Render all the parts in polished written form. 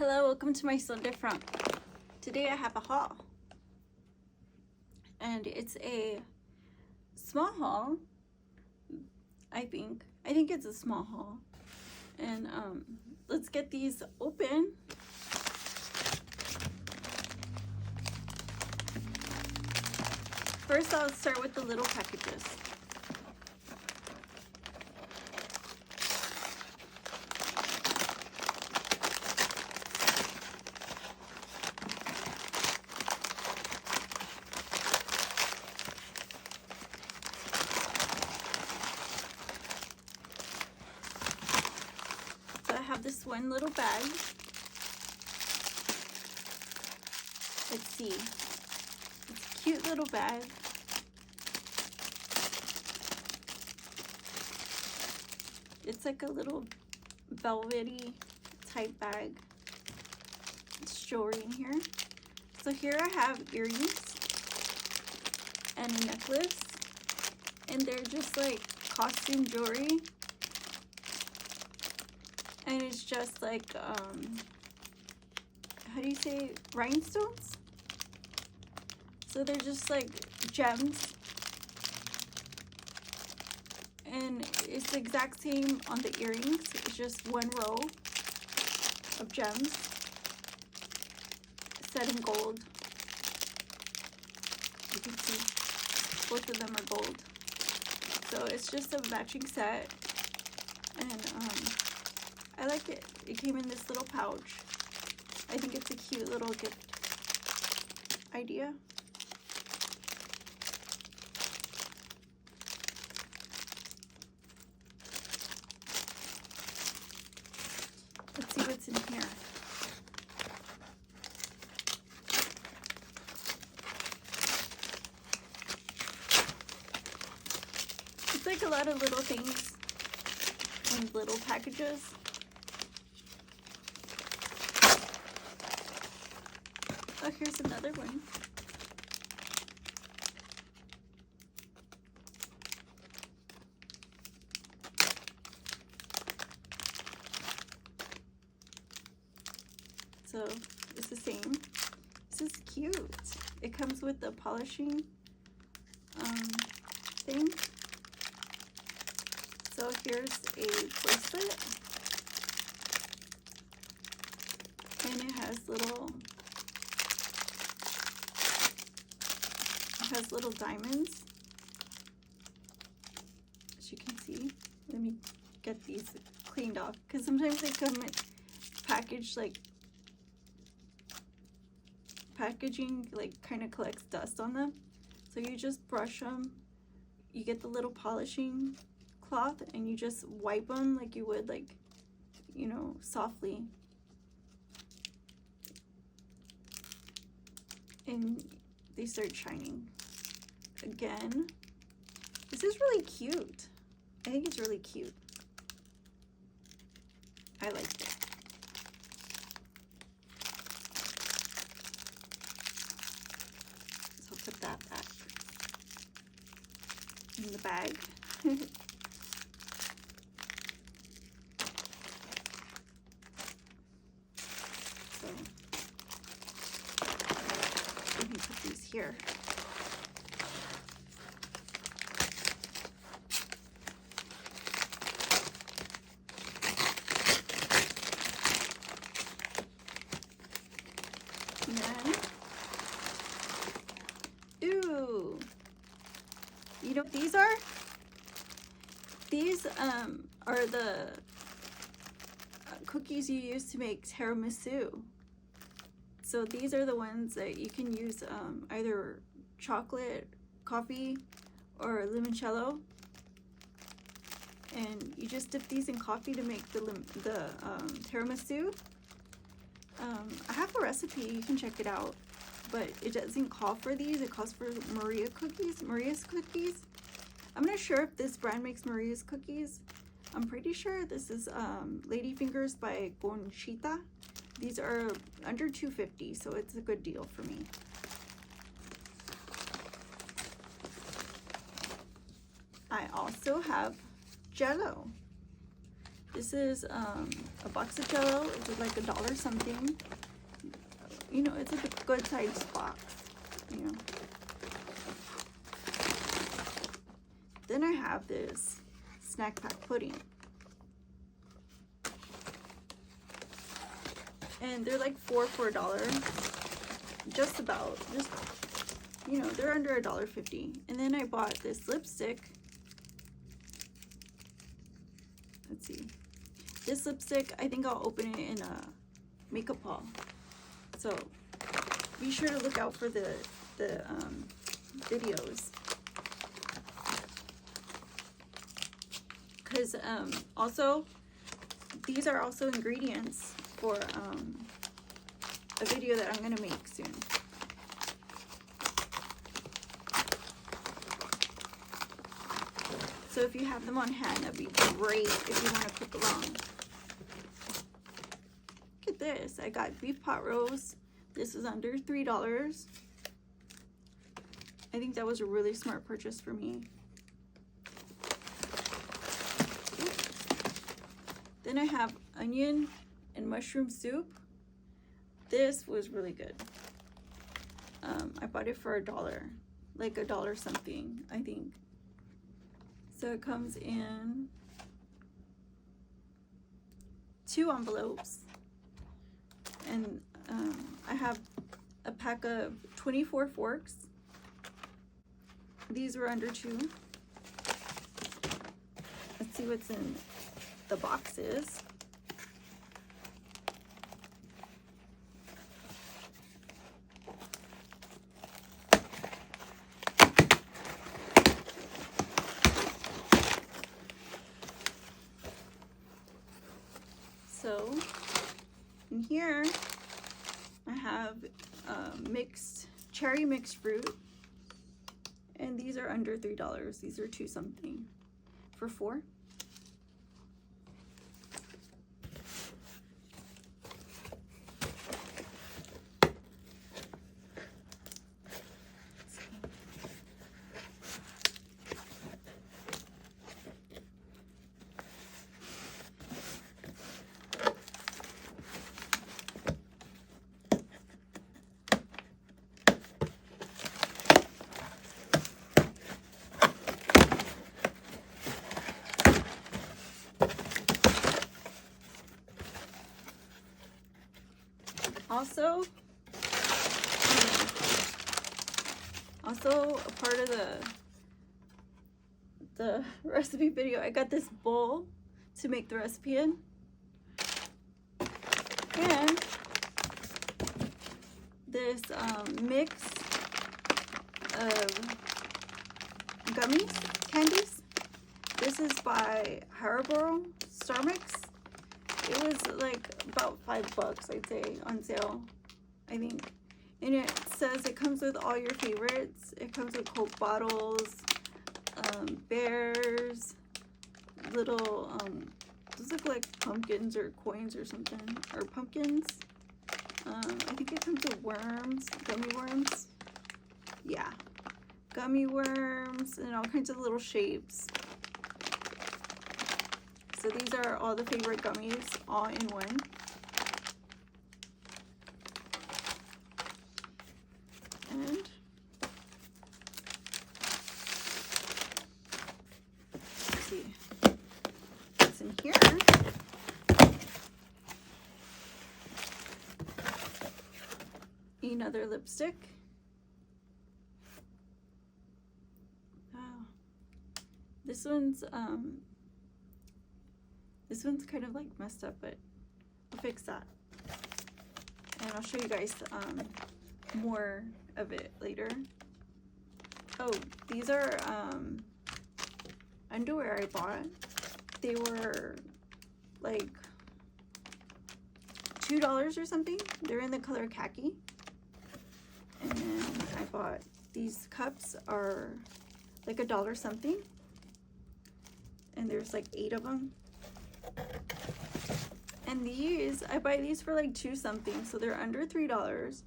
Hello, welcome to my Sunday front. Today I have a haul, and it's a small haul. I think it's a small haul, and let's get these open. First, I'll start with the little packages. So I have this one little bag. Let's see. It's a cute little bag. It's like a little velvety type bag. It's jewelry in here. So here I have earrings and a necklace, and they're just like costume jewelry, and it's just like how do you say, rhinestones? So they're just like gems, and it's the exact same on the earrings. It's just one row of gems set in gold. You can see both of them are gold. So it's just a matching set, and I like it. It came in this little pouch. I think it's a cute little gift idea. Let's see what's in here. It's like a lot of little things in little packages. Oh, here's another one. So it's the same. This is cute. It comes with the polishing thing. So here's a bracelet, and it has little diamonds, as you can see. Let me get these cleaned off, because sometimes they come packaged like packaging like kind of collects dust on them, so you just brush them. You get the little polishing cloth and you just wipe them like you would, like, you know, softly, and they start shining again. This is really cute. I think it's really cute. I like it. So put that back in the bag. So let me put these here. And then, ooh, you know what these are? These are the cookies you use to make tiramisu. So these are the ones that you can use either chocolate, coffee, or limoncello. And you just dip these in coffee to make the tiramisu. I have a recipe, you can check it out, but it doesn't call for these. It calls for Maria's cookies. I'm not sure if this brand makes Maria's cookies. I'm pretty sure this is Lady Fingers by Conchita. These are under $2.50, so it's a good deal for me. I also have Jell-O. This is a box of Jello. It's like $1 something. You know, it's a good sized box, you know. Then I have this snack pack pudding. And they're like 4 for $1. Just about. Just, you know, they're under $1.50. And then I bought this lipstick. Let's see. This lipstick, I think I'll open it in a makeup haul. So be sure to look out for the videos. Because also, these are also ingredients for a video that I'm going to make soon. So if you have them on hand, that'd be great if you want to cook along. Look at this. I got beef pot roast. This is under $3. I think that was a really smart purchase for me. Then I have onion and mushroom soup. This was really good. I bought it for $1, like $1 something, I think. So it comes in 2 envelopes, and I have a pack of 24 forks. These were under $2. Let's see what's in the boxes. So in here I have cherry mixed fruit, and these are under $3. These are 2 something for 4. Also a part of the recipe video, I got this bowl to make the recipe in, and this mix of gummies, candies. This is by Haribo Star Mix. It was like about $5, I'd say, on sale, I think. And it says it comes with all your favorites. It comes with Coke bottles, bears, little, those look like pumpkins or coins or something, or pumpkins. I think it comes with worms, gummy worms. Yeah, gummy worms and all kinds of little shapes. So these are all the favorite gummies all in one. And let's see what's in here. Another lipstick. Wow. This one's kind of like messed up, but I'll fix that. And I'll show you guys more of it later. Oh, these are underwear I bought. They were like $2 or something. They're in the color khaki. And then I bought these cups, are like $1 something. And there's like 8 of them. And these, I buy these for like 2 something, so they're under $3.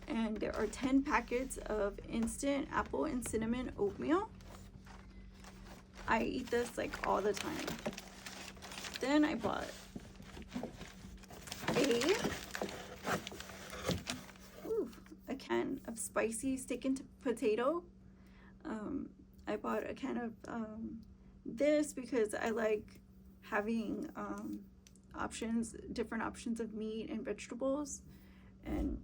And there are 10 packets of instant apple and cinnamon oatmeal. I eat this like all the time. Then I bought a can of spicy steak and potato. I bought a can of this because I like having different options of meat and vegetables, and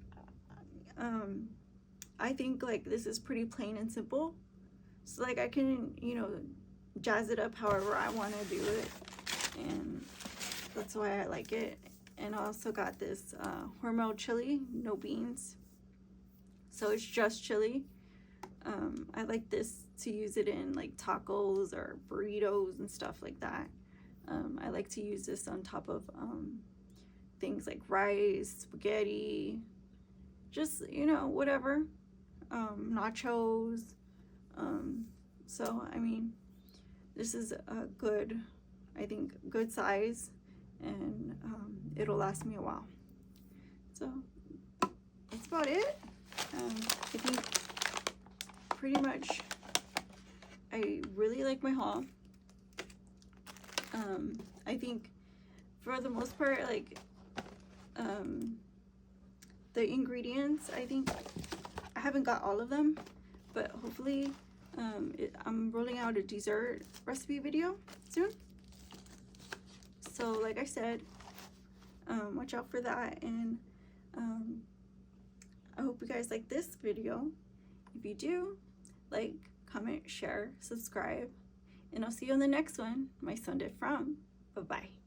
I think like this is pretty plain and simple, so like I can, you know, jazz it up however I want to do it, and that's why I like it. And I also got this Hormel chili, no beans, so it's just chili. I like this to use it in like tacos or burritos and stuff like that. I like to use this on top of things like rice, spaghetti, just, you know, whatever, nachos. So I mean, this is a good, I think, good size, and it'll last me a while. So that's about it. I think pretty much I really like my haul. I think for the most part, like the ingredients, I think I haven't got all of them, but hopefully I'm rolling out a dessert recipe video soon. So like I said, watch out for that, and I hope you guys like this video. If you do, like, comment, share, subscribe, and I'll see you on the next one. My Sunday From. Bye-bye.